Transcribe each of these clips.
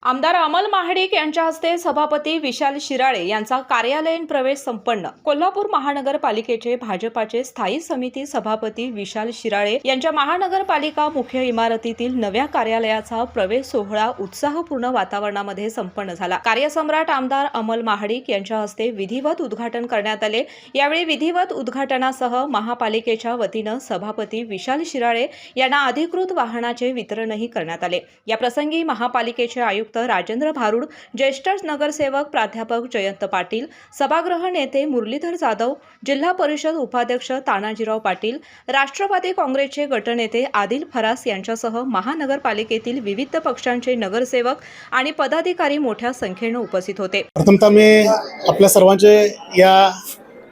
आमदार अमल महाडिक यांच्या हस्ते सभापती विशाल शिराळे यांचा कार्यालयीन प्रवेश संपन्न। कोल्हापूर महानगरपालिकेचे भाजपाचे स्थायी समिती सभापती विशाल शिराळे यांच्या महानगरपालिका मुख्य इमारतीतील नव्या कार्यालयाचा प्रवेश सोहळा उत्साहपूर्ण वातावरणामध्ये संपन्न झाला। कार्यसम्राट आमदार अमल महाडिक यांच्या हस्ते विधिवत उद्घाटन करण्यात आले। यावेळी विधिवत उद्घाटनासह महापालिकेच्या वतीने सभापती विशाल शिराळे यांना अधिकृत वाहनाचे वितरणही करण्यात आले। या प्रसंगी महापालिकेचे आयुक्त राजेंद्र भारुड, ज्येष्ठ नगरसेवक प्राध्यापक जयंत पाटील, सभागृह नेते मुरलीधर जाधव, जिल्हा परिषद उपाध्यक्ष तानाजीराव पाटील, राष्ट्रवादी काँग्रेसचे गटनेते आदिल फरास यांच्यासह महानगरपालिकेतील विविध पक्षांचे नगरसेवक आणि पदाधिकारी मोठ्या संख्येने उपस्थित होते। प्रथमतः मी आपल्या सर्वांचे या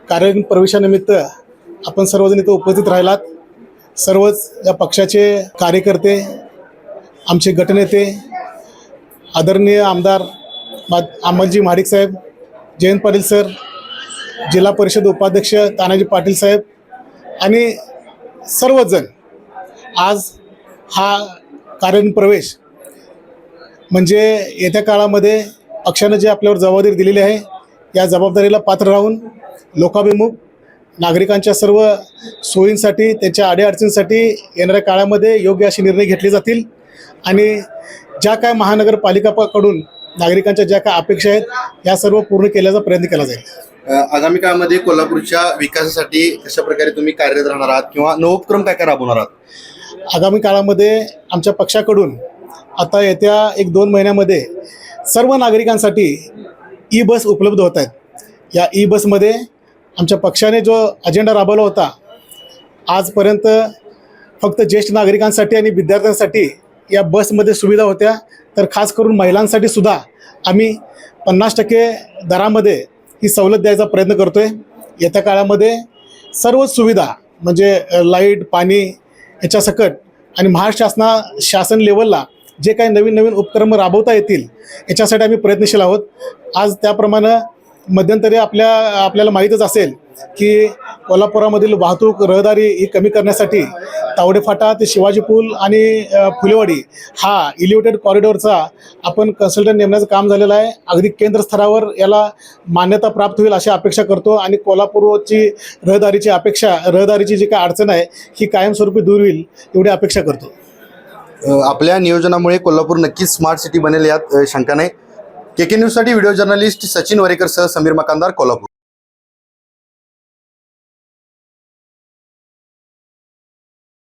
कार्यालयीन प्रवेशानिमित्त आपण सर्वजण इथे उपस्थित राहिलात। सर्वच या पक्षाचे कार्यकर्ते, आमचे गटनेते, आदरणीय आमदार अमलजी महाडिक साहेब, जयंत पाटील सर, जिल्हा परिषद उपाध्यक्ष तानाजी पाटील साहेब आणि सर्वजण आज हा कार्यालयीन प्रवेश म्हणजे येत्या काळामध्ये पक्षाने जे आपल्यावर जबाबदारी दिलेली आहे या जबाबदारीला पात्र राहून लोकाभिमुख नागरिकांच्या सर्व सोयींसाठी, त्यांच्या अडीअडचणींसाठी येणाऱ्या काळामध्ये योग्य असे निर्णय घेतले जातील आणि ज्या काय महानगरपालिकाकडून नागरिकांच्या ज्या काय अपेक्षा आहेत या सर्व पूर्ण केल्याचा प्रयत्न केला जाईल। आगामी काळामध्ये कोल्हापूरच्या विकासासाठी कशा प्रकारे तुम्ही कार्यरत राहणार आहात किंवा नवोपक्रम काय काय राबवणार आहात? आगामी काळामध्ये आमच्या पक्षाकडून आता येत्या 1-2 महिन्यामध्ये सर्व नागरिकांसाठी ई बस उपलब्ध होत आहेत। या ई बसमध्ये आमच्या पक्षाने जो अजेंडा राबवला होता, आजपर्यंत फक्त ज्येष्ठ नागरिकांसाठी आणि विद्यार्थ्यांसाठी या बसमध्ये सुविधा होत्या, तर खास करून महिलांसाठी सुद्धा आम्ही 50% दरामध्ये ही सवलत द्यायचा प्रयत्न करतो आहे। येत्या काळामध्ये सर्वच सुविधा म्हणजे लाईट, पाणी याच्यासकट आणि महाराष्ट्र शासन लेवलला जे काही नवीन उपक्रम राबवता येतील याच्यासाठी आम्ही प्रयत्नशील आहोत। आज त्याप्रमाणे मध्यंतरी आपल्याला माहीतच असेल की कोल्हापुरामधील वाहतूक रहदारी ही कमी करण्यासाठी तावडे फाटा ते शिवाजी पूल आणि फुलेवाडी हा एलिव्हेटेड कॉरिडॉरचा आपण कन्सल्टंट नेमण्याचं काम झालेलं आहे। अगदी केंद्र स्तरावर याला मान्यता प्राप्त होईल अशी अपेक्षा करतो आणि कोल्हापूरची रहदारीची जी काय अडचण आहे ही कायमस्वरूपी दूर होईल एवढी अपेक्षा करतो। आपल्या नियोजनामुळे कोल्हापूर नक्कीच स्मार्ट सिटी बनेल यात शंका नाही। KK न्यूजसाठी व्हिडिओ जर्नलिस्ट सचिन वरेकर सह समीर मकानदार, कोल्हापूर।